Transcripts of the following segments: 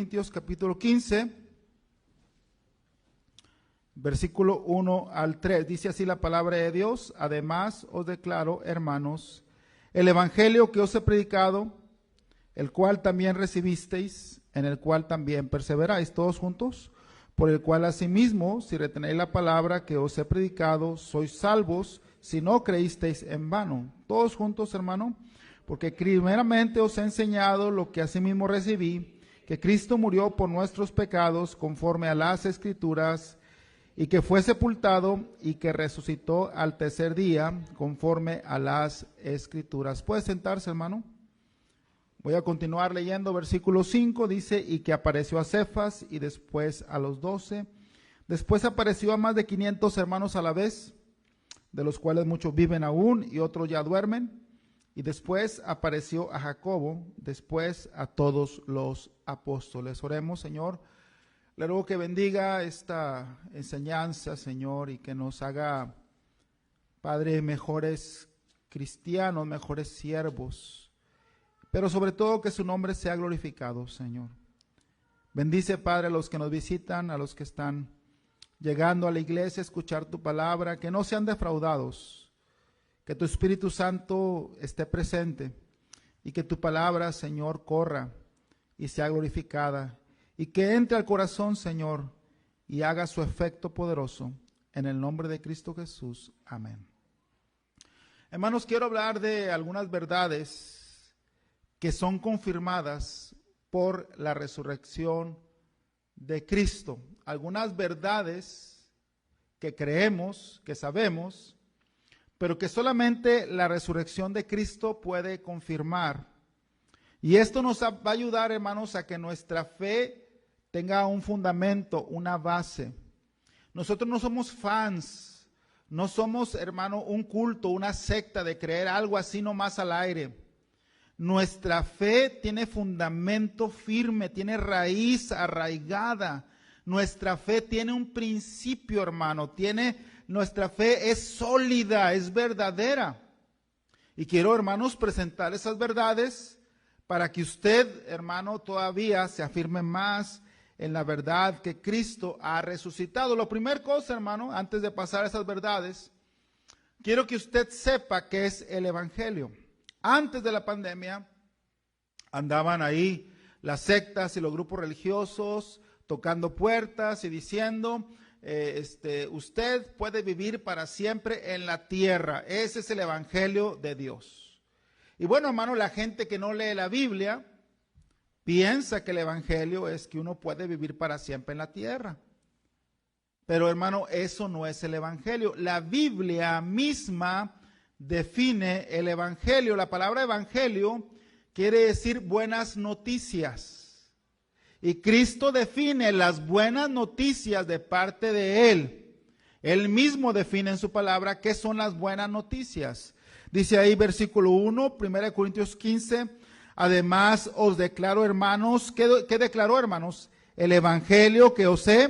Corintios capítulo 15, versículo 1 al 3. Dice así la palabra de Dios: además os declaro, hermanos, el evangelio que os he predicado, el cual también recibisteis, en el cual también perseveráis. Todos juntos. Por el cual asimismo, si retenéis la palabra que os he predicado, sois salvos, si no creísteis en vano. Todos juntos, hermano. Porque primeramente os he enseñado lo que asimismo recibí, que Cristo murió por nuestros pecados conforme a las Escrituras, y que fue sepultado y que resucitó al tercer día conforme a las Escrituras. ¿Puede sentarse, hermano? Voy a continuar leyendo versículo 5, dice: y que apareció a Cefas y después a los 12. Después apareció a más de 500 hermanos a la vez, de los cuales muchos viven aún y otros ya duermen. Y después apareció a Jacobo, después a todos los apóstoles. Oremos. Señor, le ruego que bendiga esta enseñanza, Señor, y que nos haga, Padre, mejores cristianos, mejores siervos, pero sobre todo que su nombre sea glorificado, Señor. Bendice, Padre, a los que nos visitan, a los que están llegando a la iglesia a escuchar tu palabra, que no sean defraudados. Que tu Espíritu Santo esté presente y que tu palabra, Señor, corra y sea glorificada y que entre al corazón, Señor, y haga su efecto poderoso. En el nombre de Cristo Jesús. Amén. Hermanos, quiero hablar de algunas verdades que son confirmadas por la resurrección de Cristo. Algunas verdades que creemos, que sabemos, pero que solamente la resurrección de Cristo puede confirmar. Y esto nos va a ayudar, hermanos, a que nuestra fe tenga un fundamento, una base. Nosotros no somos fans, no somos, hermano, un culto, una secta de creer algo así nomás al aire. Nuestra fe tiene fundamento firme, tiene raíz arraigada. Nuestra fe tiene un principio, hermano, nuestra fe es sólida, es verdadera. Y quiero, hermanos, presentar esas verdades para que usted, hermano, todavía se afirme más en la verdad que Cristo ha resucitado. La primera cosa, hermano, antes de pasar a esas verdades, quiero que usted sepa qué es el Evangelio. Antes de la pandemia, andaban ahí las sectas y los grupos religiosos tocando puertas y diciendo: usted puede vivir para siempre en la tierra. Ese es el evangelio de Dios. Y bueno, hermano, la gente que no lee la Biblia piensa que el evangelio es que uno puede vivir para siempre en la tierra. Pero, hermano, eso no es el evangelio. La Biblia misma define el evangelio. La palabra evangelio quiere decir buenas noticias. Y Cristo define las buenas noticias de parte de Él. Él mismo define en su palabra qué son las buenas noticias. Dice ahí versículo 1, 1 Corintios 15, además os declaro, hermanos, ¿qué declaró, hermanos? El evangelio que os he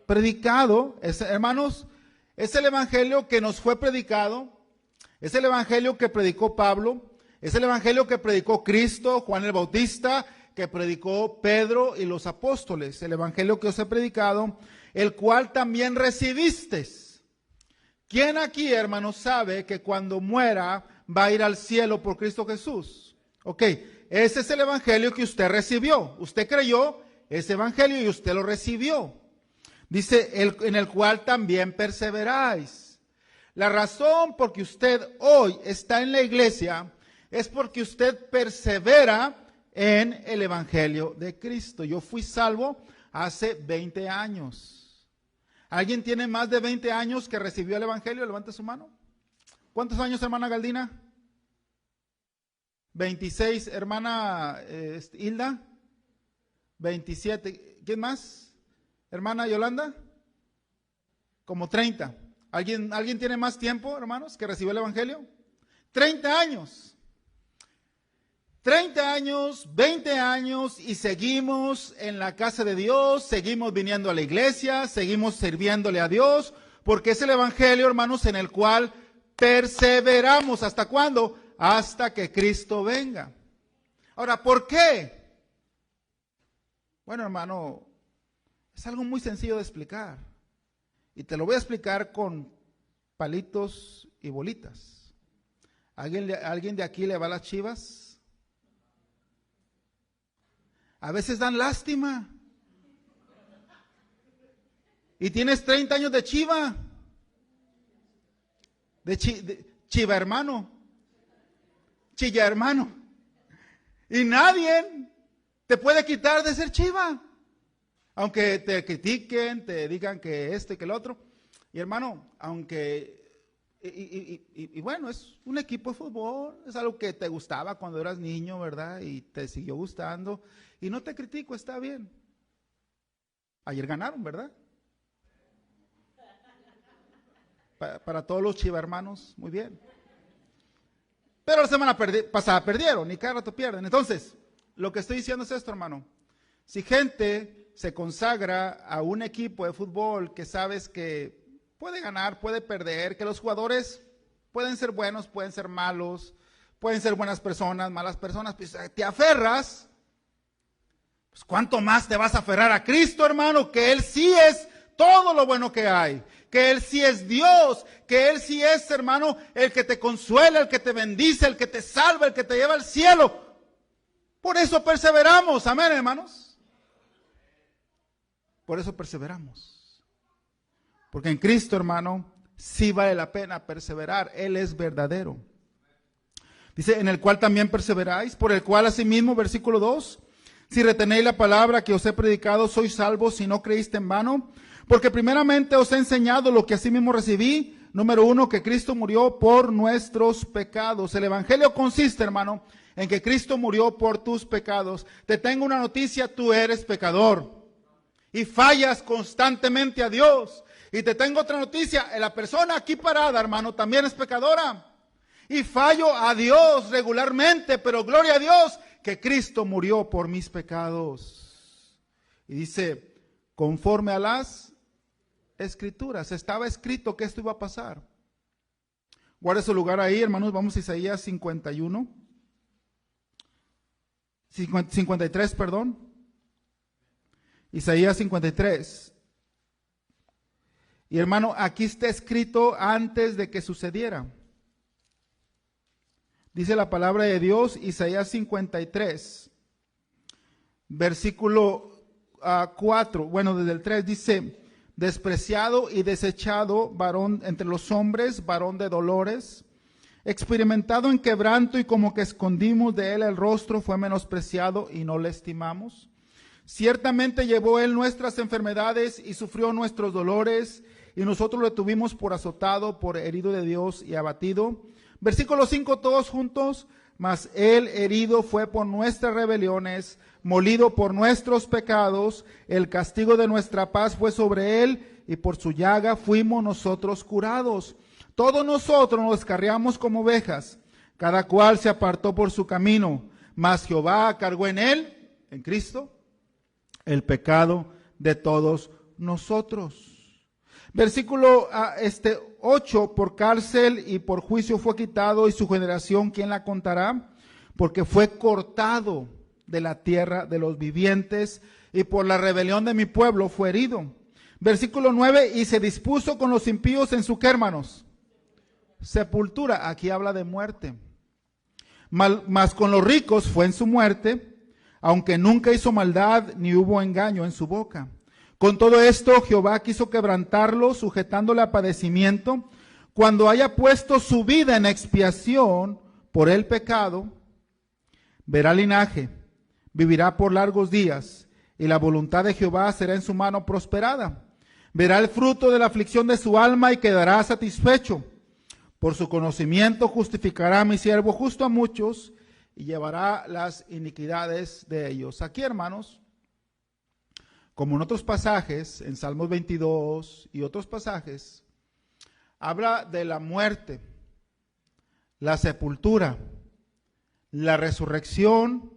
predicado. Hermanos, es el evangelio que nos fue predicado, es el evangelio que predicó Pablo, es el evangelio que predicó Cristo, Juan el Bautista, que predicó Pedro y los apóstoles, el evangelio que os he predicado, el cual también recibisteis. ¿Quién aquí, hermanos, sabe que cuando muera va a ir al cielo por Cristo Jesús? Ok, ese es el evangelio que usted recibió. Usted creyó ese evangelio y usted lo recibió. Dice, en el cual también perseveráis. La razón por que usted hoy está en la iglesia es porque usted persevera en el evangelio de Cristo. Yo fui salvo hace 20 años. ¿Alguien tiene más de 20 años que recibió el evangelio? Levante su mano. ¿Cuántos años, hermana Galdina? 26, hermana Hilda. 27. ¿Quién más? Hermana Yolanda. Como 30. ¿Alguien tiene más tiempo, hermanos, que recibió el evangelio? 30 años. 30 años, 20 años y seguimos en la casa de Dios, seguimos viniendo a la iglesia, seguimos sirviéndole a Dios, porque es el evangelio, hermanos, en el cual perseveramos. ¿Hasta cuándo? Hasta que Cristo venga. Ahora, ¿por qué? Bueno, hermano, es algo muy sencillo de explicar. Y te lo voy a explicar con palitos y bolitas. ¿Alguien de aquí le va a las Chivas? A veces dan lástima. Y tienes 30 años de Chiva. De Chiva hermano. Chilla hermano. Y nadie te puede quitar de ser Chiva. Aunque te critiquen, te digan que esto y que el otro. Y hermano, aunque... Y bueno, es un equipo de fútbol, es algo que te gustaba cuando eras niño, ¿verdad? Y te siguió gustando. Y no te critico, está bien. Ayer ganaron, ¿verdad? Para todos los chivarmanos, muy bien. Pero la semana pasada perdieron y cada rato pierden. Entonces, lo que estoy diciendo es esto, hermano. Si gente se consagra a un equipo de fútbol que sabes que puede ganar, puede perder, que los jugadores pueden ser buenos, pueden ser malos, pueden ser buenas personas, malas personas, pues te aferras, pues ¿cuánto más te vas a aferrar a Cristo, hermano? Que Él sí es todo lo bueno que hay, que Él sí es Dios, que Él sí es, hermano, el que te consuela, el que te bendice, el que te salva, el que te lleva al cielo. Por eso perseveramos, amén, hermanos. Por eso perseveramos. Porque en Cristo, hermano, sí vale la pena perseverar. Él es verdadero. Dice, en el cual también perseveráis, por el cual asimismo, versículo 2, si retenéis la palabra que os he predicado, sois salvos si no creíste en vano. Porque primeramente os he enseñado lo que asimismo recibí. Número 1, que Cristo murió por nuestros pecados. El evangelio consiste, hermano, en que Cristo murió por tus pecados. Te tengo una noticia, tú eres pecador. Y fallas constantemente a Dios. Y te tengo otra noticia, la persona aquí parada, hermano, también es pecadora. Y fallo a Dios regularmente, pero gloria a Dios que Cristo murió por mis pecados. Y dice, conforme a las Escrituras, estaba escrito que esto iba a pasar. Guarde su lugar ahí, hermanos, vamos a Isaías 53, perdón. Isaías 53. Y hermano, aquí está escrito antes de que sucediera. Dice la palabra de Dios, Isaías 53, versículo 4, bueno, desde el 3 dice, despreciado y desechado, varón entre los hombres, varón de dolores, experimentado en quebranto y como que escondimos de él el rostro, fue menospreciado y no le estimamos. Ciertamente llevó él nuestras enfermedades y sufrió nuestros dolores, y nosotros lo tuvimos por azotado, por herido de Dios y abatido. Versículo 5, todos juntos. Mas él herido fue por nuestras rebeliones, molido por nuestros pecados. El castigo de nuestra paz fue sobre él, y por su llaga fuimos nosotros curados. Todos nosotros nos descarriamos como ovejas, cada cual se apartó por su camino. Mas Jehová cargó en él, en Cristo, el pecado de todos nosotros. Versículo 8, por cárcel y por juicio fue quitado, y su generación, ¿quién la contará? Porque fue cortado de la tierra de los vivientes, y por la rebelión de mi pueblo fue herido. Versículo 9, y se dispuso con los impíos en su, ¿qué, hermanos? Sepultura, aquí habla de muerte. Mas con los ricos fue en su muerte, aunque nunca hizo maldad, ni hubo engaño en su boca. Con todo esto, Jehová quiso quebrantarlo, sujetándole a padecimiento. Cuando haya puesto su vida en expiación por el pecado, verá linaje, vivirá por largos días, y la voluntad de Jehová será en su mano prosperada. Verá el fruto de la aflicción de su alma y quedará satisfecho. Por su conocimiento justificará a mi siervo justo a muchos, y llevará las iniquidades de ellos. Aquí, hermanos, como en otros pasajes, en Salmos 22 y otros pasajes, habla de la muerte, la sepultura, la resurrección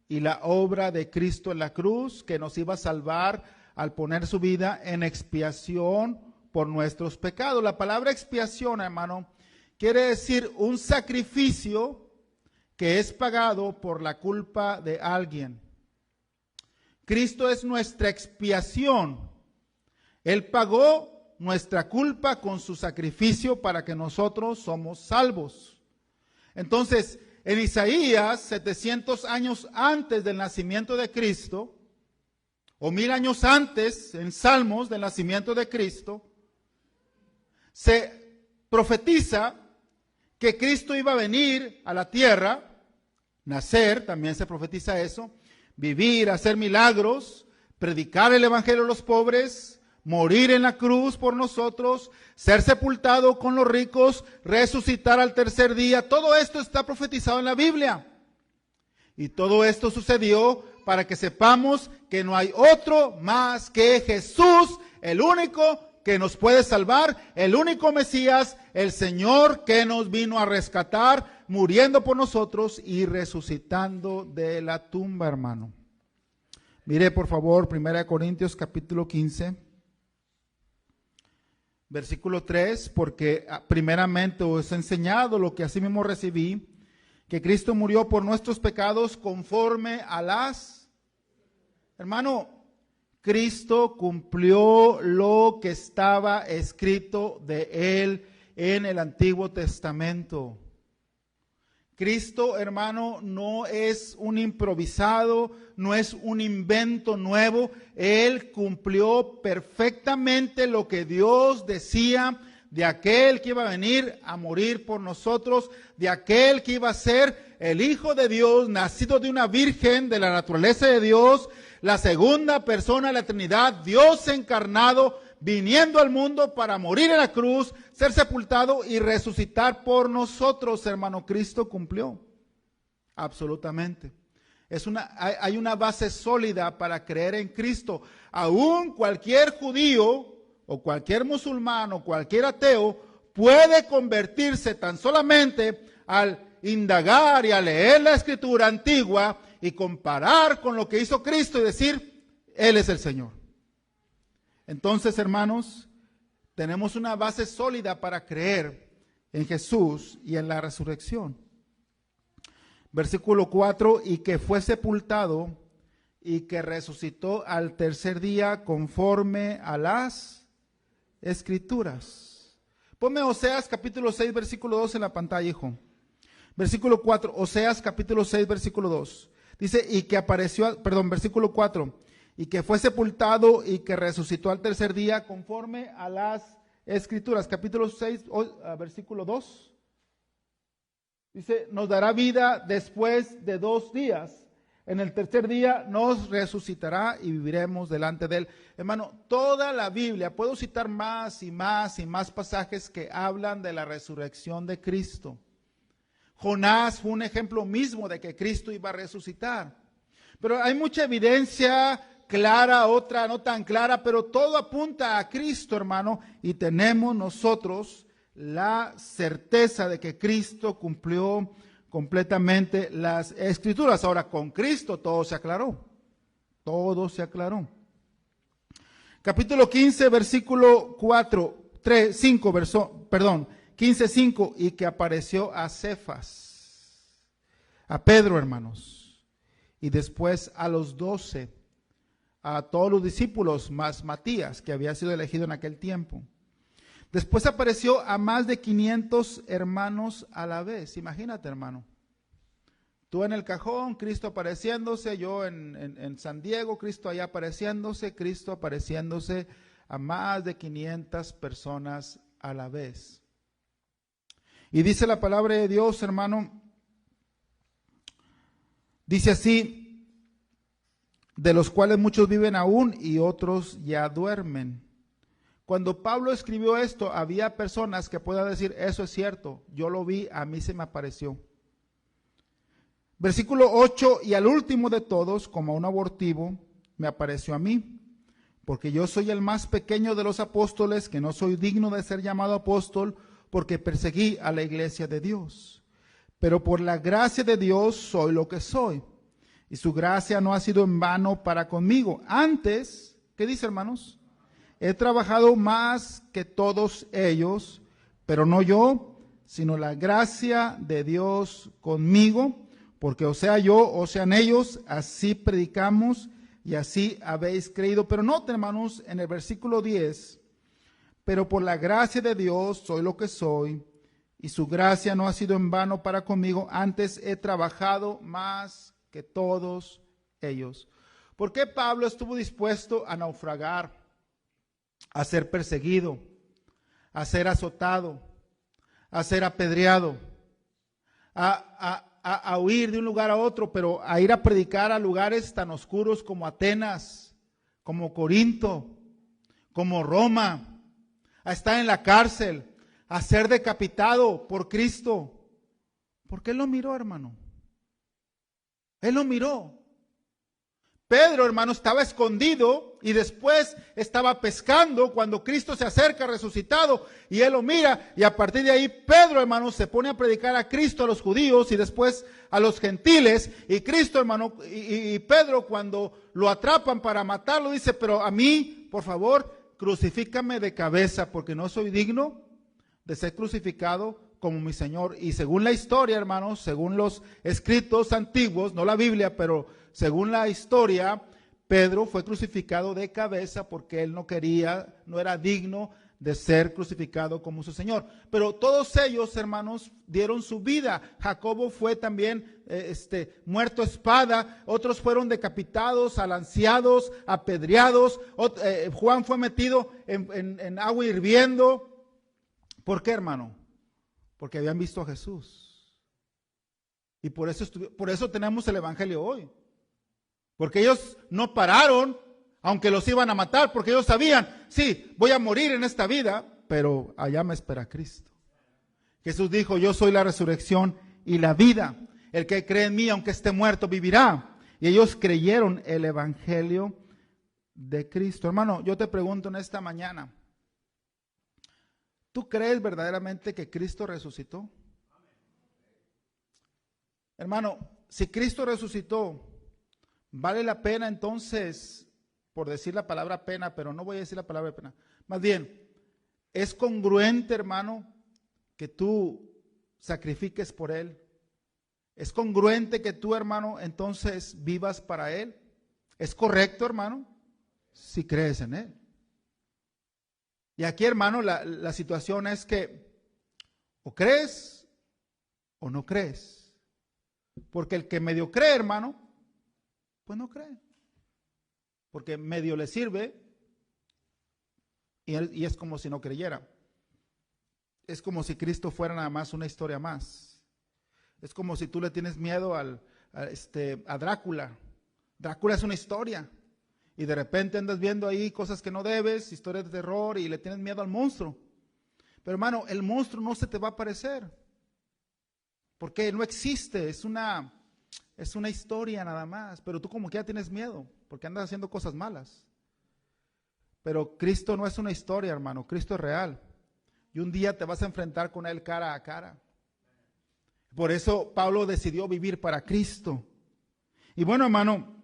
y la obra de Cristo en la cruz, que nos iba a salvar al poner su vida en expiación por nuestros pecados. La palabra expiación, hermano, quiere decir un sacrificio que es pagado por la culpa de alguien. Cristo es nuestra expiación. Él pagó nuestra culpa con su sacrificio para que nosotros somos salvos. Entonces, en Isaías, 700 años antes del nacimiento de Cristo, o 1000 años antes, en Salmos del nacimiento de Cristo, se profetiza que Cristo iba a venir a la tierra, nacer, también se profetiza eso, vivir, hacer milagros, predicar el evangelio a los pobres, morir en la cruz por nosotros, ser sepultado con los ricos, resucitar al tercer día. Todo esto está profetizado en la Biblia. Y todo esto sucedió para que sepamos que no hay otro más que Jesús, el único que nos puede salvar, el único Mesías, el Señor que nos vino a rescatar, muriendo por nosotros y resucitando de la tumba, hermano. Mire por favor 1 Corintios capítulo 15, versículo 3, porque primeramente os he enseñado lo que asimismo recibí, que Cristo murió por nuestros pecados conforme a las... Hermano, Cristo cumplió lo que estaba escrito de Él en el Antiguo Testamento. Cristo, hermano, no es un improvisado, no es un invento nuevo. Él cumplió perfectamente lo que Dios decía de aquel que iba a venir a morir por nosotros, de aquel que iba a ser el Hijo de Dios, nacido de una virgen de la naturaleza de Dios, la segunda persona de la Trinidad, Dios encarnado, viniendo al mundo para morir en la cruz, ser sepultado y resucitar por nosotros, hermano. Cristo cumplió, absolutamente. Hay una base sólida para creer en Cristo. Aún cualquier judío o cualquier musulmán o cualquier ateo puede convertirse tan solamente al indagar y a leer la Escritura antigua y comparar con lo que hizo Cristo y decir, Él es el Señor. Entonces, hermanos, tenemos una base sólida para creer en Jesús y en la resurrección. Versículo 4, y que fue sepultado y que resucitó al tercer día conforme a las Escrituras. Ponme Oseas capítulo 6, versículo 2 en la pantalla, hijo. Versículo 4, Oseas capítulo 6, versículo 2. Dice, versículo 4, y que fue sepultado y que resucitó al tercer día conforme a las Escrituras. Capítulo 6, versículo 2. Dice, nos dará vida después de 2 días. En el tercer día nos resucitará y viviremos delante de Él. Hermano, toda la Biblia, puedo citar más y más y más pasajes que hablan de la resurrección de Cristo. Jonás fue un ejemplo mismo de que Cristo iba a resucitar. Pero hay mucha evidencia clara, otra no tan clara, pero todo apunta a Cristo, hermano, y tenemos nosotros la certeza de que Cristo cumplió completamente las Escrituras. Ahora, con Cristo todo se aclaró. Todo se aclaró. Capítulo 15, versículo 15:5, y que apareció a Cefas, a Pedro, hermanos, y después a los 12, a todos los discípulos, más Matías, que había sido elegido en aquel tiempo. Después apareció a más de 500 hermanos a la vez. Imagínate, hermano. Tú en el cajón, Cristo apareciéndose, yo en San Diego, Cristo allá apareciéndose, Cristo apareciéndose a más de 500 personas a la vez. Y dice la palabra de Dios, hermano, dice así, de los cuales muchos viven aún y otros ya duermen. Cuando Pablo escribió esto, había personas que puedan decir, eso es cierto, yo lo vi, a mí se me apareció. Versículo 8, y al último de todos, como a un abortivo, me apareció a mí, porque yo soy el más pequeño de los apóstoles, que no soy digno de ser llamado apóstol, porque perseguí a la iglesia de Dios. Pero por la gracia de Dios soy lo que soy, y su gracia no ha sido en vano para conmigo. Antes, ¿qué dice, hermanos? He trabajado más que todos ellos, pero no yo, sino la gracia de Dios conmigo, porque o sea yo, o sean ellos, así predicamos y así habéis creído. Pero noten, hermanos, en el versículo 10, pero por la gracia de Dios soy lo que soy, y su gracia no ha sido en vano para conmigo, antes he trabajado más que todos ellos. ¿Por qué Pablo estuvo dispuesto a naufragar, a ser perseguido, a ser azotado, a ser apedreado, a huir de un lugar a otro, pero a ir a predicar a lugares tan oscuros como Atenas, como Corinto, como Roma, a estar en la cárcel, a ser decapitado por Cristo? Porque Él lo miró, hermano. Él lo miró. Pedro, hermano, estaba escondido y después estaba pescando cuando Cristo se acerca resucitado y él lo mira, y a partir de ahí Pedro, hermano, se pone a predicar a Cristo a los judíos y después a los gentiles. Y Cristo, hermano, y Pedro, cuando lo atrapan para matarlo, dice: pero a mí, por favor, crucifícame de cabeza, porque no soy digno de ser crucificado como mi Señor. Y según la historia, hermanos, según los escritos antiguos, no la Biblia, pero según la historia, Pedro fue crucificado de cabeza porque él no quería, no era digno de ser crucificado como su Señor. Pero todos ellos, hermanos, dieron su vida. Jacobo fue también muerto a espada, otros fueron decapitados, alanceados, apedreados, Juan fue metido en agua hirviendo. ¿Por qué, hermano? Porque habían visto a Jesús. Y por eso tenemos el Evangelio hoy. Porque ellos no pararon, aunque los iban a matar, porque ellos sabían: sí, voy a morir en esta vida, pero allá me espera Cristo. Jesús dijo: yo soy la resurrección y la vida. El que cree en mí, aunque esté muerto, vivirá. Y ellos creyeron el Evangelio de Cristo. Hermano, yo te pregunto en esta mañana, ¿tú crees verdaderamente que Cristo resucitó? Hermano, si Cristo resucitó, ¿vale la pena entonces, por decir la palabra pena, pero no voy a decir la palabra pena, más bien, es congruente, hermano, que tú sacrifiques por Él? ¿Es congruente que tú, hermano, entonces vivas para Él? ¿Es correcto, hermano? Si crees en Él. Y aquí, hermano, la situación es que o crees o no crees. Porque el que medio cree, hermano, pues no cree. Porque medio le sirve y es como si no creyera. Es como si Cristo fuera nada más una historia más. Es como si tú le tienes miedo a Drácula. Drácula es una historia. Y de repente andas viendo ahí cosas que no debes, historias de terror, y le tienes miedo al monstruo. Pero, hermano, el monstruo no se te va a aparecer. Porque no existe, es una historia nada más. Pero tú como que ya tienes miedo, porque andas haciendo cosas malas. Pero Cristo no es una historia, hermano, Cristo es real. Y un día te vas a enfrentar con Él cara a cara. Por eso Pablo decidió vivir para Cristo. Y bueno, hermano,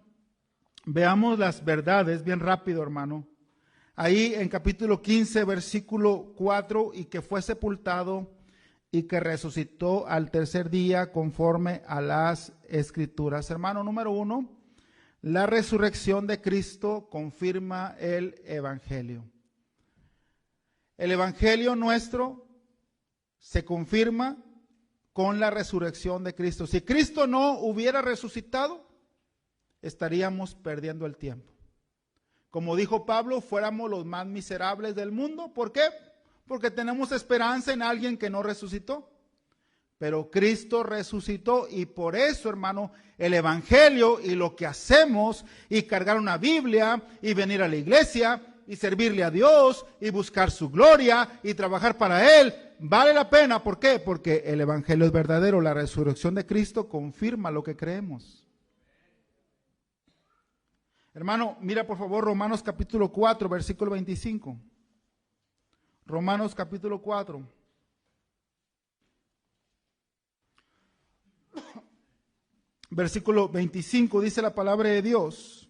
veamos las verdades bien rápido, hermano. Ahí en capítulo 15, versículo 4, y que fue sepultado y que resucitó al tercer día conforme a las Escrituras. Hermano, número 1, la resurrección de Cristo confirma el Evangelio. El Evangelio nuestro se confirma con la resurrección de Cristo. Si Cristo no hubiera resucitado, estaríamos perdiendo el tiempo. Como dijo Pablo, fuéramos los más miserables del mundo. ¿Por qué? Porque tenemos esperanza en alguien que no resucitó. Pero Cristo resucitó, y por eso, hermano, el Evangelio y lo que hacemos, y cargar una Biblia, y venir a la iglesia, y servirle a Dios, y buscar su gloria, y trabajar para Él, vale la pena. ¿Por qué? Porque el Evangelio es verdadero. La resurrección de Cristo confirma lo que creemos. Hermano, mira por favor Romanos capítulo 4, versículo 25. Romanos capítulo 4. Versículo 25 dice la palabra de Dios.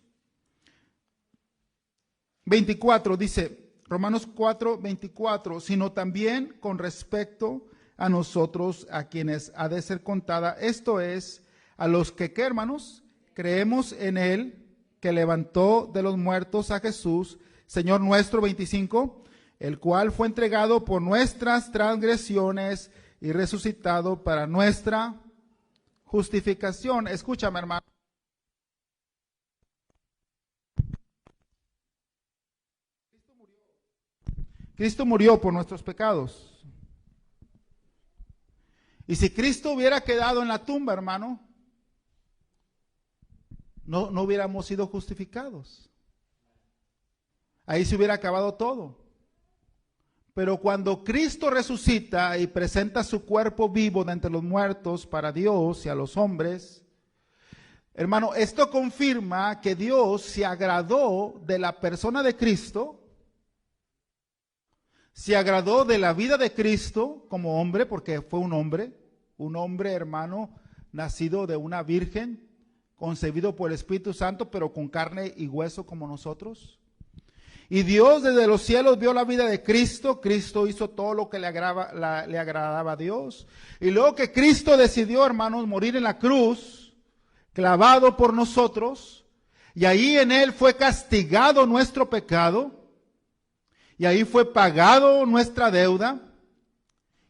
24 dice, Romanos 4, 24, sino también con respecto a nosotros, a quienes ha de ser contada, esto es, a los que, ¿qué, hermanos? Creemos en Él, que levantó de los muertos a Jesús, Señor nuestro, 25, el cual fue entregado por nuestras transgresiones y resucitado para nuestra justificación. Escúchame, hermano. Cristo murió por nuestros pecados. Y si Cristo hubiera quedado en la tumba, hermano, no hubiéramos sido justificados. Ahí se hubiera acabado todo. Pero cuando Cristo resucita y presenta su cuerpo vivo de entre los muertos para Dios y a los hombres, hermano, esto confirma que Dios se agradó de la persona de Cristo, se agradó de la vida de Cristo como hombre, porque fue un hombre, hermano, nacido de una virgen, concebido por el Espíritu Santo, pero con carne y hueso como nosotros. Y Dios desde los cielos vio la vida de Cristo. Cristo hizo todo lo que le agradaba a Dios. Y luego que Cristo decidió, hermanos, morir en la cruz, clavado por nosotros, y ahí en Él fue castigado nuestro pecado, y ahí fue pagado nuestra deuda,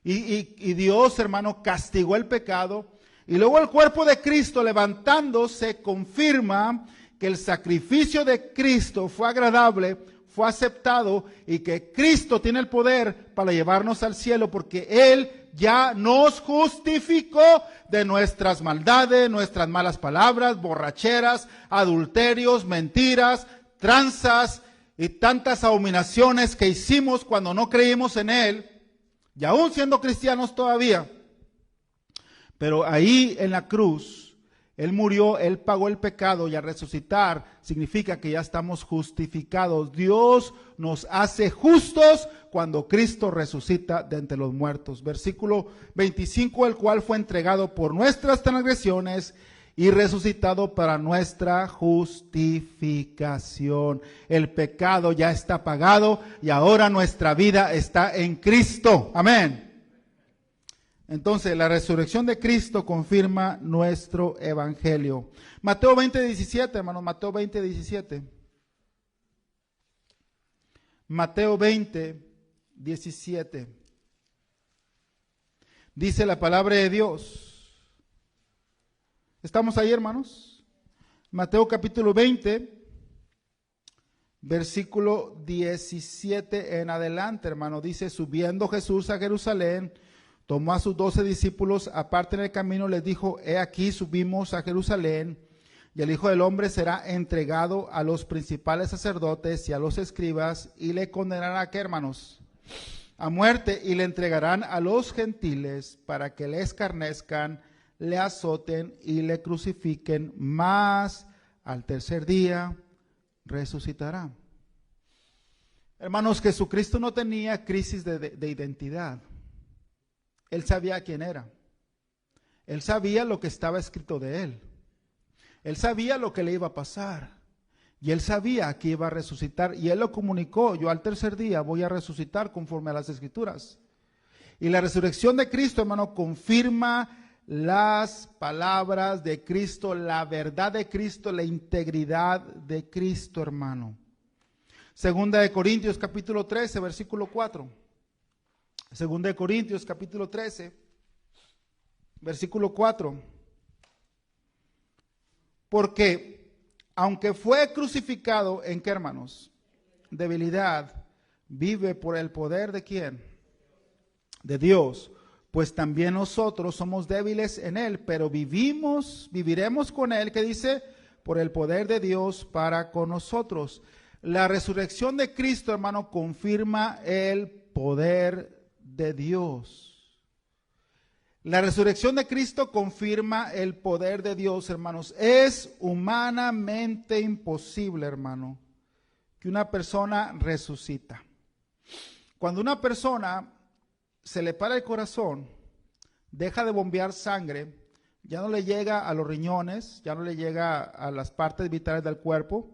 y Dios, hermano, castigó el pecado. Y luego el cuerpo de Cristo levantándose confirma que el sacrificio de Cristo fue agradable, fue aceptado, y que Cristo tiene el poder para llevarnos al cielo, porque Él ya nos justificó de nuestras maldades, nuestras malas palabras, borracheras, adulterios, mentiras, tranzas y tantas abominaciones que hicimos cuando no creímos en Él, y aún siendo cristianos todavía. Pero ahí en la cruz, Él murió, Él pagó el pecado, y al resucitar significa que ya estamos justificados. Dios nos hace justos cuando Cristo resucita de entre los muertos. Versículo 25, el cual fue entregado por nuestras transgresiones y resucitado para nuestra justificación. El pecado ya está pagado y ahora nuestra vida está en Cristo. Amén. Entonces, la resurrección de Cristo confirma nuestro evangelio. Mateo 20:17, hermanos, Mateo 20:17. Mateo 20:17. Dice la palabra de Dios. ¿Estamos ahí, hermanos? Mateo capítulo 20, versículo 17 en adelante, hermano. Dice, subiendo Jesús a Jerusalén, tomó a sus 12 discípulos aparte en el camino, les dijo, he aquí subimos a Jerusalén, y el Hijo del Hombre será entregado a los principales sacerdotes y a los escribas, y le condenarán a, ¿qué, hermanos? A muerte, y le entregarán a los gentiles para que le escarnezcan, le azoten y le crucifiquen, mas al tercer día resucitará. Hermanos, Jesucristo no tenía crisis de identidad. Él sabía quién era. Él sabía lo que estaba escrito de él. Él sabía lo que le iba a pasar. Y él sabía que iba a resucitar. Y él lo comunicó, yo al tercer día voy a resucitar conforme a las Escrituras. Y la resurrección de Cristo, hermano, confirma las palabras de Cristo, la verdad de Cristo, la integridad de Cristo, hermano. Segunda de Corintios capítulo 13, versículo 4. Segunda de Corintios capítulo 13, versículo 4. Porque aunque fue crucificado, ¿en qué, hermanos? Debilidad, vive por el poder ¿de quién? De Dios. Pues también nosotros somos débiles en Él, pero viviremos con Él, que dice, por el poder de Dios para con nosotros. La resurrección de Cristo, hermano, confirma el poder de Dios. La resurrección de Cristo confirma el poder de Dios, hermanos. Es humanamente imposible, hermano, que una persona resucita. Cuando una persona se le para el corazón, deja de bombear sangre, ya no le llega a los riñones, ya no le llega a las partes vitales del cuerpo,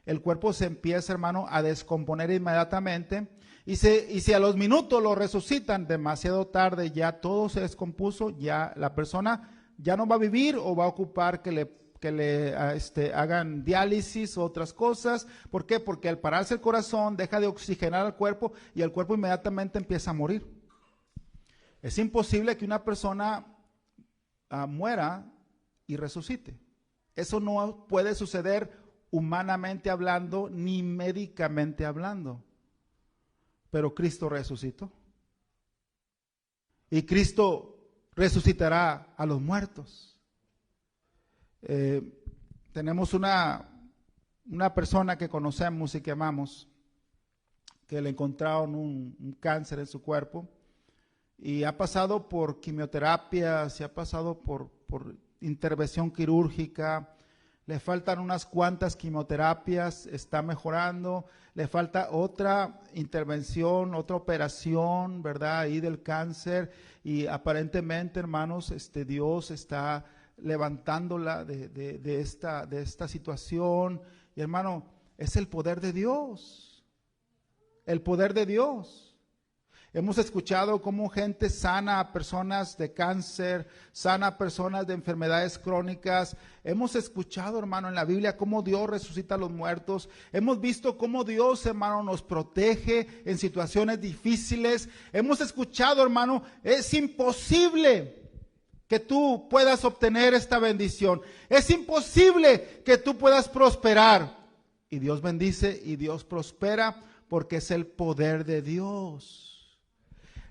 el cuerpo se empieza, hermano, a descomponer inmediatamente, y si a los minutos lo resucitan demasiado tarde, ya todo se descompuso, ya la persona ya no va a vivir o va a ocupar que que le hagan diálisis o otras cosas. ¿Por qué? Porque al pararse el corazón deja de oxigenar al cuerpo y el cuerpo inmediatamente empieza a morir. Es imposible que una persona muera y resucite. Eso no puede suceder humanamente hablando ni médicamente hablando. Pero Cristo resucitó. Y Cristo resucitará a los muertos. Tenemos una persona que conocemos y que amamos, que le encontraron un cáncer en su cuerpo y ha pasado por quimioterapia, se ha pasado por intervención quirúrgica, le faltan unas cuantas quimioterapias, está mejorando, le falta otra intervención, otra operación, ¿verdad? Ahí del cáncer, y aparentemente, hermanos, Dios está levantándola de esta situación. Y hermano, es el poder de Dios, el poder de Dios. Hemos escuchado cómo gente sana a personas de cáncer, sana a personas de enfermedades crónicas. Hemos escuchado, hermano, en la Biblia cómo Dios resucita a los muertos. Hemos visto cómo Dios, hermano, nos protege en situaciones difíciles. Hemos escuchado, hermano, es imposible que tú puedas obtener esta bendición. Es imposible que tú puedas prosperar. Y Dios bendice y Dios prospera porque es el poder de Dios.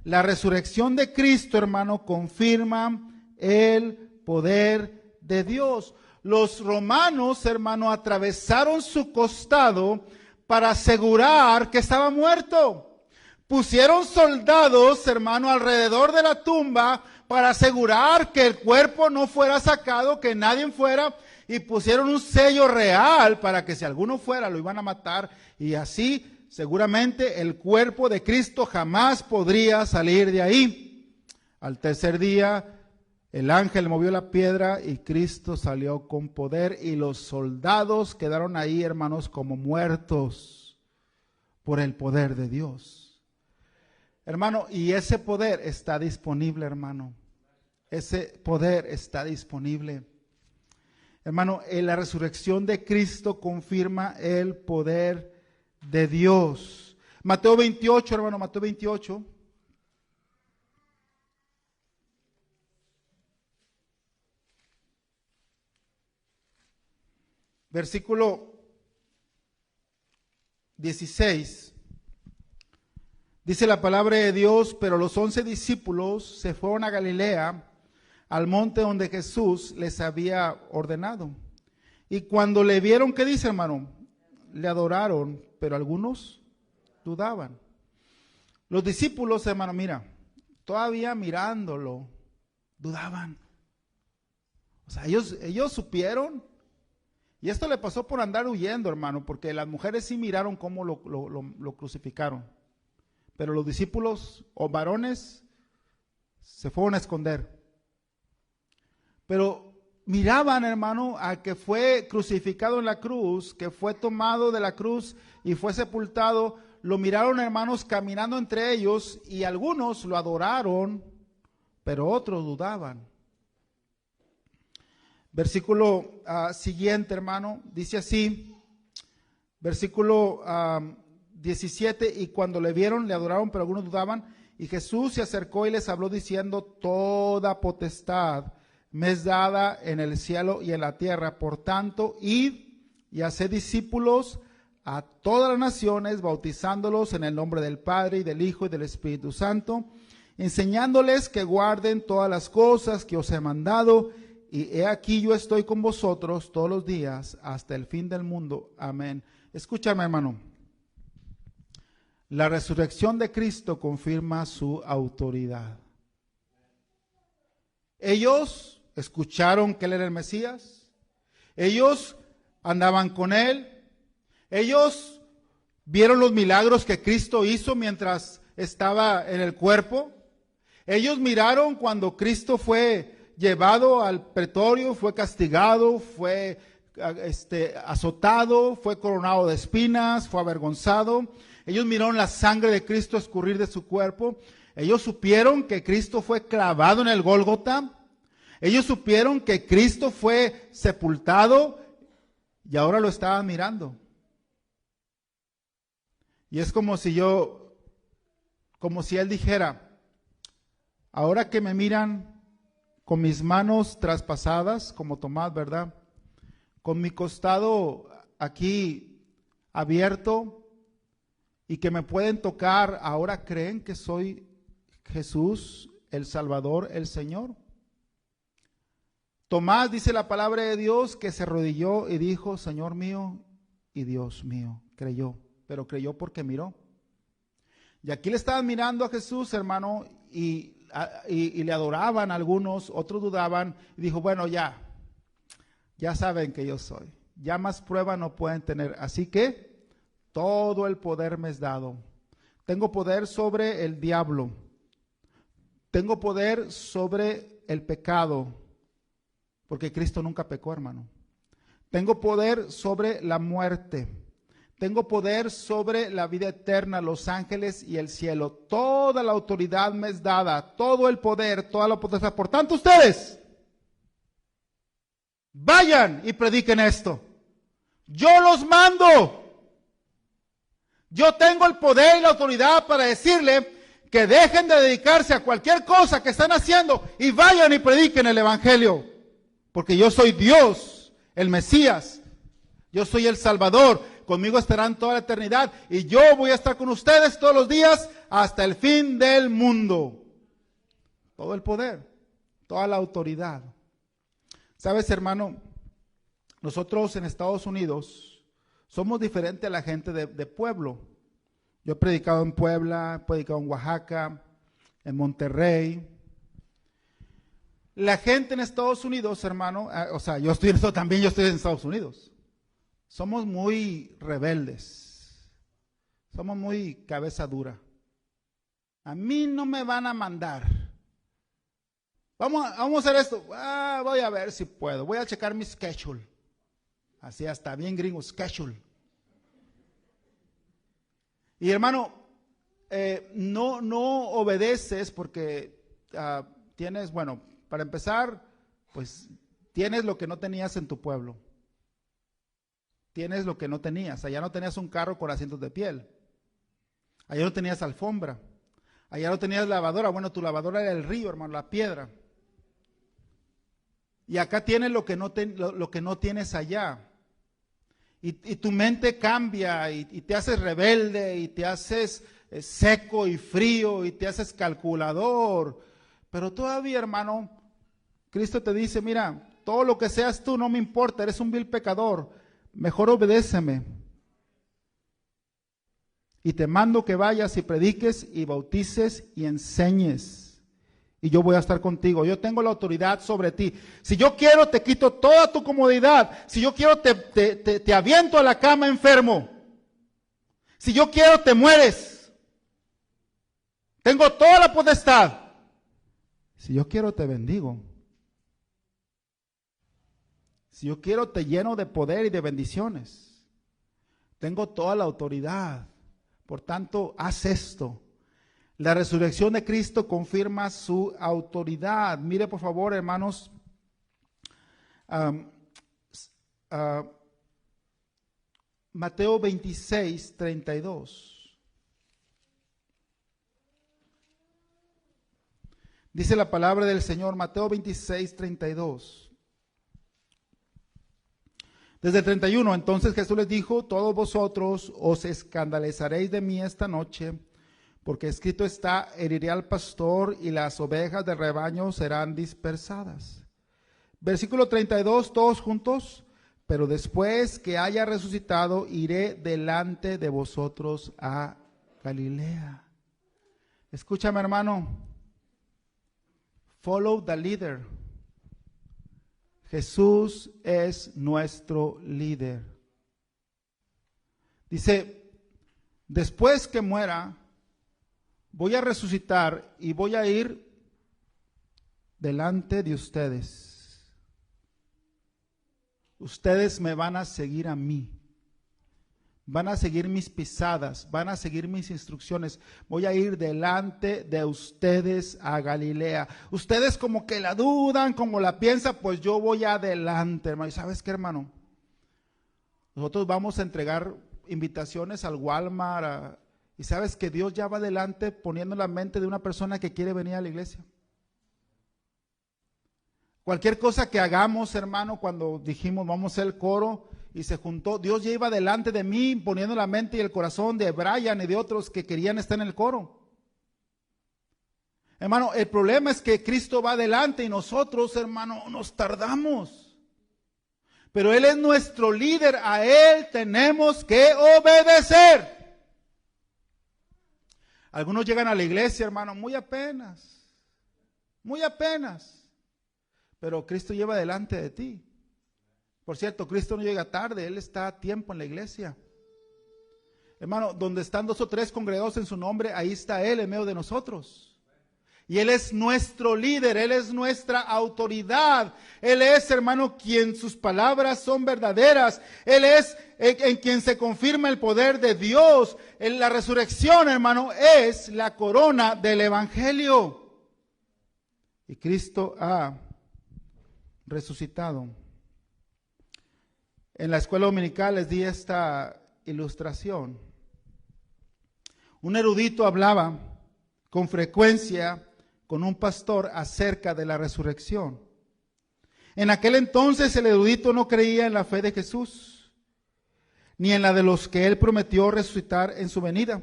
La resurrección de Cristo, hermano, confirma el poder de Dios. Los romanos, hermano, atravesaron su costado para asegurar que estaba muerto. Pusieron soldados, hermano, alrededor de la tumba para asegurar que el cuerpo no fuera sacado, que nadie fuera, y pusieron un sello real para que si alguno fuera lo iban a matar, y así seguramente el cuerpo de Cristo jamás podría salir de ahí. Al tercer día, el ángel movió la piedra y Cristo salió con poder y los soldados quedaron ahí, hermanos, como muertos por el poder de Dios. Hermano, y ese poder está disponible, hermano. Ese poder está disponible. Hermano, en la resurrección de Cristo confirma el poder de Dios. Mateo 28, hermano, Mateo 28. Versículo 16. Dice la palabra de Dios: pero los 11 discípulos se fueron a Galilea, al monte donde Jesús les había ordenado. Y cuando le vieron, ¿qué dice, hermano? Le adoraron, pero algunos dudaban. Los discípulos, hermano, mira, todavía mirándolo, dudaban. O sea, ellos supieron. Y esto le pasó por andar huyendo, hermano, porque las mujeres sí miraron cómo lo crucificaron. Pero los discípulos o varones se fueron a esconder. Pero miraban, hermano, a que fue crucificado en la cruz, que fue tomado de la cruz y fue sepultado. Lo miraron, hermanos, caminando entre ellos, y algunos lo adoraron, pero otros dudaban. Versículo siguiente, hermano, dice así, versículo 17, y cuando le vieron, le adoraron, pero algunos dudaban, y Jesús se acercó y les habló diciendo: toda potestad me es dada en el cielo y en la tierra. Por tanto, id y haced discípulos a todas las naciones, bautizándolos en el nombre del Padre, y del Hijo, y del Espíritu Santo, enseñándoles que guarden todas las cosas que os he mandado. Y he aquí, yo estoy con vosotros todos los días hasta el fin del mundo. Amén. Escúchame, hermano. La resurrección de Cristo confirma su autoridad. Ellos escucharon que Él era el Mesías. Ellos andaban con Él. Ellos vieron los milagros que Cristo hizo mientras estaba en el cuerpo. Ellos miraron cuando Cristo fue llevado al pretorio, fue castigado, fue azotado, fue coronado de espinas, fue avergonzado. Ellos miraron la sangre de Cristo escurrir de su cuerpo. Ellos supieron que Cristo fue clavado en el Gólgota. Ellos supieron que Cristo fue sepultado y ahora lo estaban mirando. Y es como si él dijera, ahora que me miran con mis manos traspasadas, como Tomás, ¿verdad? Con mi costado aquí abierto y que me pueden tocar, ahora creen que soy Jesús, el Salvador, el Señor. Tomás, dice la palabra de Dios, que se arrodilló y dijo, Señor mío y Dios mío. Creyó, pero creyó porque miró. Y aquí le estaban mirando a Jesús, hermano, y le adoraban algunos, otros dudaban, y dijo, bueno, ya saben que yo soy. Ya más prueba no pueden tener. Así que todo el poder me es dado. Tengo poder sobre el diablo. Tengo poder sobre el pecado, porque Cristo nunca pecó, hermano. Tengo poder sobre la muerte. Tengo poder sobre la vida eterna, los ángeles y el cielo. Toda la autoridad me es dada, todo el poder, toda la potestad. Por tanto, ustedes vayan y prediquen esto. Yo los mando. Yo tengo el poder y la autoridad para decirle que dejen de dedicarse a cualquier cosa que están haciendo y vayan y prediquen el evangelio. Porque yo soy Dios, el Mesías. Yo soy el Salvador. Conmigo estarán toda la eternidad y yo voy a estar con ustedes todos los días hasta el fin del mundo. Todo el poder, toda la autoridad. ¿Sabes, hermano? Nosotros en Estados Unidos somos diferentes a la gente de pueblo. Yo he predicado en Puebla, he predicado en Oaxaca, en Monterrey. La gente en Estados Unidos, hermano, yo estoy en esto también, yo estoy en Estados Unidos. Somos muy rebeldes. Somos muy cabeza dura. A mí no me van a mandar. Vamos a hacer esto. Voy a ver si puedo. Voy a checar mi schedule. Así hasta bien gringo, schedule. Y hermano, no obedeces porque tienes, bueno, para empezar, pues tienes lo que no tenías en tu pueblo. Tienes lo que no tenías. Allá no tenías un carro con asientos de piel. Allá no tenías alfombra. Allá no tenías lavadora. Bueno, tu lavadora era el río, hermano, la piedra. Y acá tienes lo que no tienes allá. Y tu mente cambia y te haces rebelde y te haces seco y frío y te haces calculador. Pero todavía, hermano, Cristo te dice, mira, todo lo que seas tú no me importa, eres un vil pecador. Mejor obedéceme. Y te mando que vayas y prediques y bautices y enseñes. Y yo voy a estar contigo. Yo tengo la autoridad sobre ti. Si yo quiero, te quito toda tu comodidad. Si yo quiero, te aviento a la cama enfermo. Si yo quiero, te mueres. Tengo toda la potestad. Si yo quiero, te bendigo. Si yo quiero, te lleno de poder y de bendiciones. Tengo toda la autoridad. Por tanto, haz esto. La resurrección de Cristo confirma su autoridad. Mire, por favor, hermanos, Mateo 26, 32. Dice la palabra del Señor, Mateo 26, 32. Desde el 31, entonces Jesús les dijo, todos vosotros os escandalizaréis de mí esta noche, porque escrito está, heriré al pastor y las ovejas del rebaño serán dispersadas. Versículo 32, todos juntos. Pero después que haya resucitado, iré delante de vosotros a Galilea. Escúchame, hermano. Follow the leader. Jesús es nuestro líder. Dice, después que muera, voy a resucitar y voy a ir delante de ustedes. Ustedes me van a seguir a mí. van a seguir mis pisadas, van a seguir mis instrucciones. Voy a ir delante de ustedes a Galilea. Ustedes como que la dudan, como la piensan, pues yo voy adelante, hermano. ¿Y sabes qué, hermano? Nosotros vamos a entregar invitaciones al Walmart. Y sabes que Dios ya va adelante poniendo en la mente de una persona que quiere venir a la iglesia. Cualquier cosa que hagamos, hermano, cuando dijimos vamos a hacer el coro y se juntó, Dios ya iba delante de mí poniendo la mente y el corazón de Brian y de otros que querían estar en el coro. Hermano, el problema es que Cristo va adelante y nosotros, hermano, nos tardamos. Pero Él es nuestro líder, a Él tenemos que obedecer. Algunos llegan a la iglesia, hermano, muy apenas. Pero Cristo lleva delante de ti. Por cierto, Cristo no llega tarde, Él está a tiempo en la iglesia. Hermano, donde están 2 o 3 congregados en su nombre, ahí está Él en medio de nosotros. Y Él es nuestro líder, Él es nuestra autoridad. Él es, hermano, quien sus palabras son verdaderas. Él es en quien se confirma el poder de Dios. En la resurrección, hermano, es la corona del evangelio. Y Cristo ha resucitado. En la escuela dominical les di esta ilustración. Un erudito hablaba con frecuencia con un pastor acerca de la resurrección. En aquel entonces el erudito no creía en la fe de Jesús, ni en la de los que Él prometió resucitar en su venida.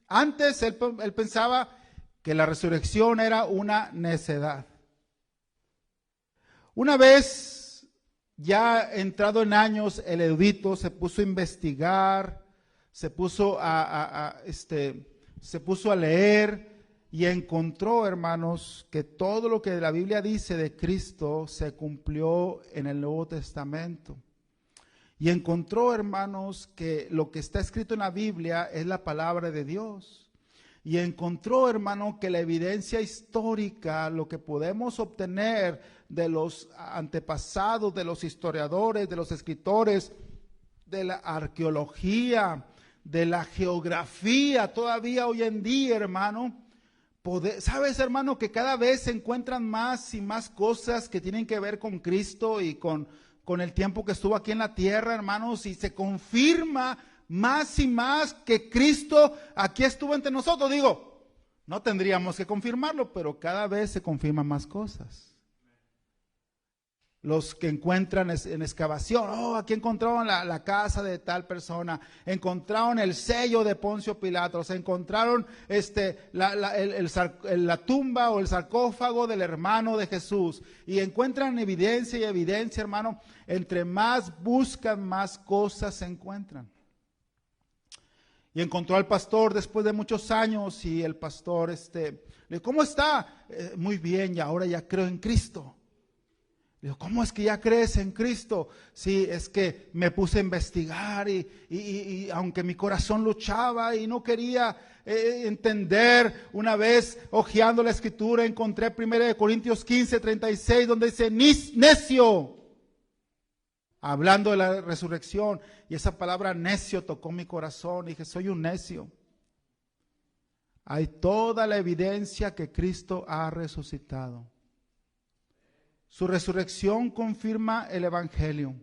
Antes él pensaba que la resurrección era una necedad. Una vez, ya entrado en años, el erudito se puso a investigar, se puso a leer y encontró, hermanos, que todo lo que la Biblia dice de Cristo se cumplió en el Nuevo Testamento. Y encontró, hermanos, que lo que está escrito en la Biblia es la palabra de Dios. Y encontró, hermano, que la evidencia histórica, lo que podemos obtener de los antepasados, de los historiadores, de los escritores, de la arqueología, de la geografía, todavía hoy en día, hermano, sabes, hermano, que cada vez se encuentran más y más cosas que tienen que ver con Cristo y con el tiempo que estuvo aquí en la tierra, hermanos, y se confirma más y más que Cristo aquí estuvo entre nosotros. Digo, no tendríamos que confirmarlo, pero cada vez se confirman más cosas. Los que encuentran en excavación, aquí encontraron la casa de tal persona, encontraron el sello de Poncio Pilato, encontraron la tumba o el sarcófago del hermano de Jesús, y encuentran evidencia y evidencia, hermano. Entre más buscan, más cosas se encuentran. Y encontró al pastor después de muchos años, y el pastor le dijo, ¿cómo está? Muy bien, y ahora ya creo en Cristo. Le digo, ¿cómo es que ya crees en Cristo? Sí, es que me puse a investigar y aunque mi corazón luchaba y no quería entender, una vez hojeando la escritura encontré 1 Corintios 15:36 donde dice, necio, hablando de la resurrección, y esa palabra necio tocó mi corazón. Dije, soy un necio. Hay toda la evidencia que Cristo ha resucitado. Su resurrección confirma el evangelio.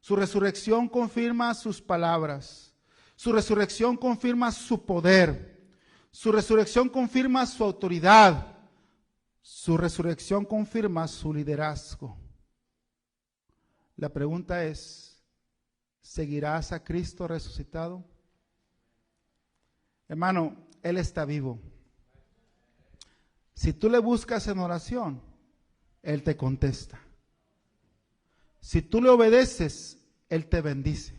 Su resurrección confirma sus palabras. Su resurrección confirma su poder. Su resurrección confirma su autoridad. Su resurrección confirma su liderazgo. La pregunta es, ¿seguirás a Cristo resucitado? Hermano, Él está vivo. Si tú le buscas en oración, Él te contesta. Si tú le obedeces, Él te bendice.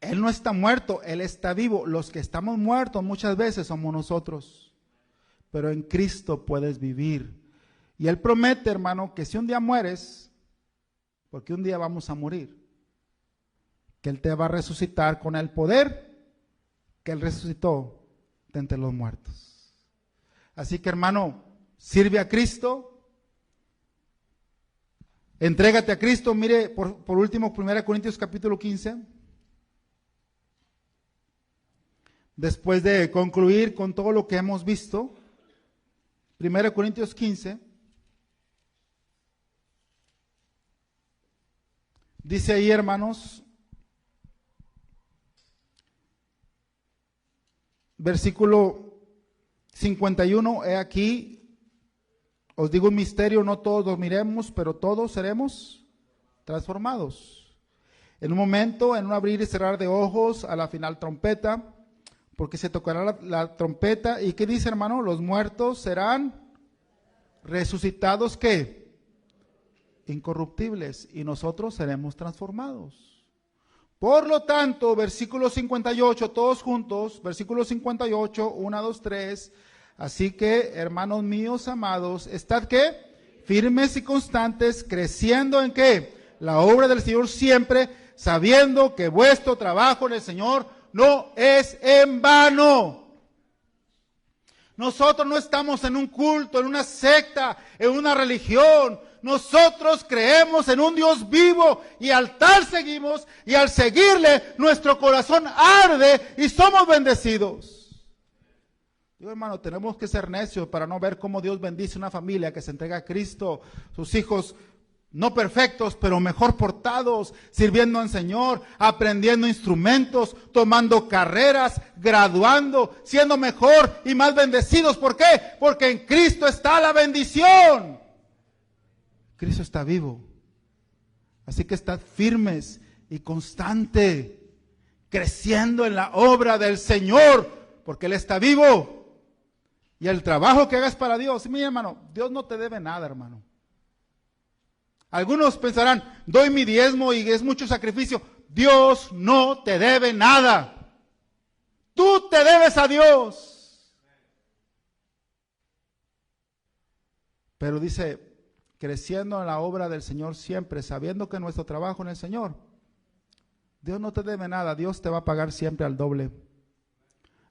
Él no está muerto, Él está vivo. Los que estamos muertos muchas veces somos nosotros. Pero en Cristo puedes vivir. Y Él promete, hermano, que si un día mueres, porque un día vamos a morir, que Él te va a resucitar con el poder que Él resucitó de entre los muertos. Así que, hermano, sirve a Cristo. Entrégate a Cristo. Mire, por último, 1 Corintios capítulo 15. después de concluir con todo lo que hemos visto, 1 Corintios 15, dice ahí, hermanos, versículo 51, he aquí, os digo un misterio, no todos dormiremos, pero todos seremos transformados. En un momento, en un abrir y cerrar de ojos, a la final trompeta, porque se tocará la trompeta. ¿Y qué dice, hermano? Los muertos serán resucitados, ¿qué? Incorruptibles, y nosotros seremos transformados. Por lo tanto, versículo 58, todos juntos, versículo 58, 1, 2, 3. Así que, hermanos míos amados, estad ¿qué? Firmes y constantes, creciendo en ¿qué? La obra del Señor siempre, sabiendo que vuestro trabajo en el Señor no es en vano. Nosotros no estamos en un culto, en una secta, en una religión. Nosotros creemos en un Dios vivo y al tal seguimos, y al seguirle nuestro corazón arde y somos bendecidos. Digo, hermano, tenemos que ser necios para no ver cómo Dios bendice una familia que se entrega a Cristo, sus hijos no perfectos, pero mejor portados, sirviendo al Señor, aprendiendo instrumentos, tomando carreras, graduando, siendo mejor y más bendecidos. ¿Por qué? Porque en Cristo está la bendición. Cristo está vivo. Así que estad firmes y constantes, creciendo en la obra del Señor, porque Él está vivo. Y el trabajo que hagas para Dios, mi hermano, Dios no te debe nada, hermano. Algunos pensarán, doy mi diezmo y es mucho sacrificio. Dios no te debe nada. Tú te debes a Dios. Pero dice, creciendo en la obra del Señor siempre, sabiendo que nuestro trabajo en el Señor, Dios no te debe nada, Dios te va a pagar siempre al doble.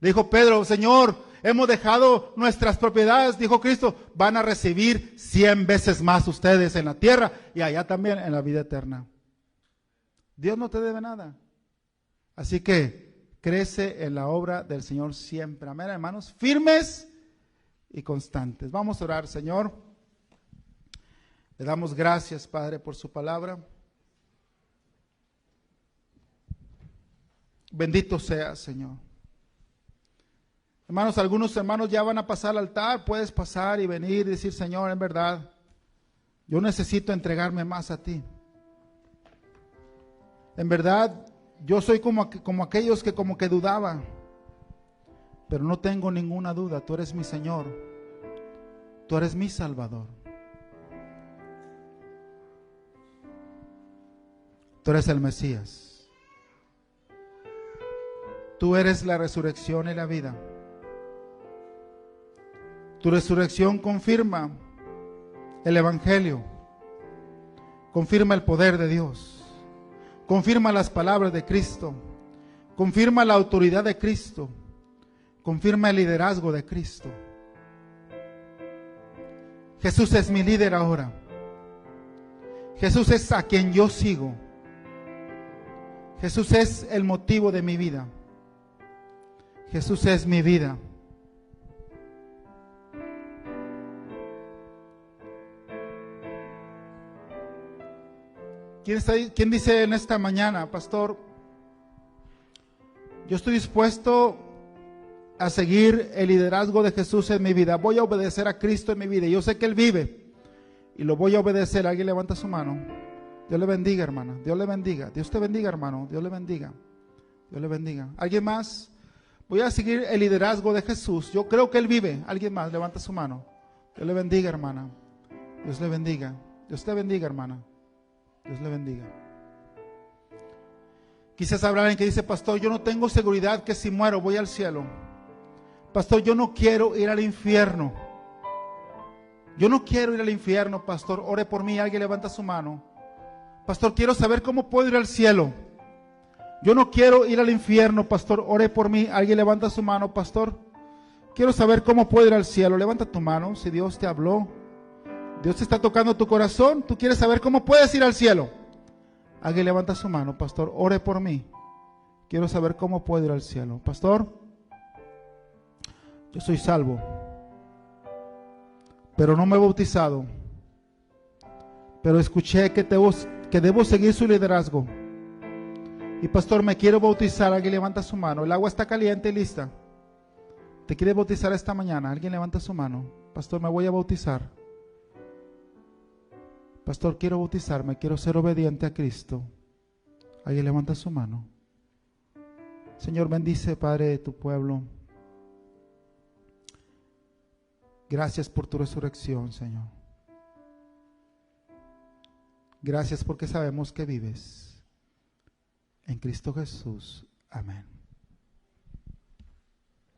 Dijo Pedro, Señor, hemos dejado nuestras propiedades, dijo Cristo, van a recibir 100 veces más ustedes en la tierra y allá también en la vida eterna. Dios no te debe nada. Así que crece en la obra del Señor siempre. Amén, hermanos, firmes y constantes. Vamos a orar, Señor. Le damos gracias, Padre, por su palabra. Bendito sea, Señor. Hermanos, algunos hermanos ya van a pasar al altar. Puedes pasar y venir y decir, Señor, en verdad, yo necesito entregarme más a ti. En verdad, yo soy como aquellos que como que dudaban, pero no tengo ninguna duda. Tú eres mi Señor. Tú eres mi Salvador. Tú eres el Mesías. Tú eres la resurrección y la vida. Tu resurrección confirma el Evangelio, confirma el poder de Dios, confirma las palabras de Cristo, confirma la autoridad de Cristo, confirma el liderazgo de Cristo. Jesús es mi líder ahora. Jesús es a quien yo sigo. Jesús es el motivo de mi vida. Jesús es mi vida. ¿Quién dice en esta mañana, pastor, yo estoy dispuesto a seguir el liderazgo de Jesús en mi vida? Voy a obedecer a Cristo en mi vida. Yo sé que Él vive y lo voy a obedecer. Alguien levanta su mano. Dios le bendiga, hermana. Dios le bendiga. Dios te bendiga, hermano. Dios le bendiga. Dios le bendiga. ¿Alguien más? Voy a seguir el liderazgo de Jesús. Yo creo que Él vive. ¿Alguien más? Levanta su mano. Dios le bendiga, hermana. Dios le bendiga. Dios te bendiga, hermana. Dios le bendiga. Quizás habrá alguien que dice, pastor, yo no tengo seguridad que si muero voy al cielo. Pastor, yo no quiero ir al infierno. Yo no quiero ir al infierno, pastor. Ore por mí. Alguien levanta su mano. Pastor, quiero saber cómo puedo ir al cielo. Yo no quiero ir al infierno, pastor. Ore por mí. Alguien levanta su mano, pastor. Quiero saber cómo puedo ir al cielo. Levanta tu mano si Dios te habló. Dios te está tocando tu corazón. Tú quieres saber cómo puedes ir al cielo. Alguien levanta su mano, pastor. Ore por mí. Quiero saber cómo puedo ir al cielo. Pastor, Yo soy salvo, pero no me he bautizado. Pero escuché que debo seguir su liderazgo. Y pastor, me quiero bautizar. Alguien levanta su mano. El agua está caliente y lista. ¿Te quieres bautizar esta mañana? Alguien levanta su mano. Pastor, me voy a bautizar. Pastor, quiero bautizarme. Quiero ser obediente a Cristo. Alguien levanta su mano. Señor, bendice, Padre, tu pueblo. Gracias por tu resurrección, Señor. Gracias porque sabemos que vives. En Cristo Jesús. Amén.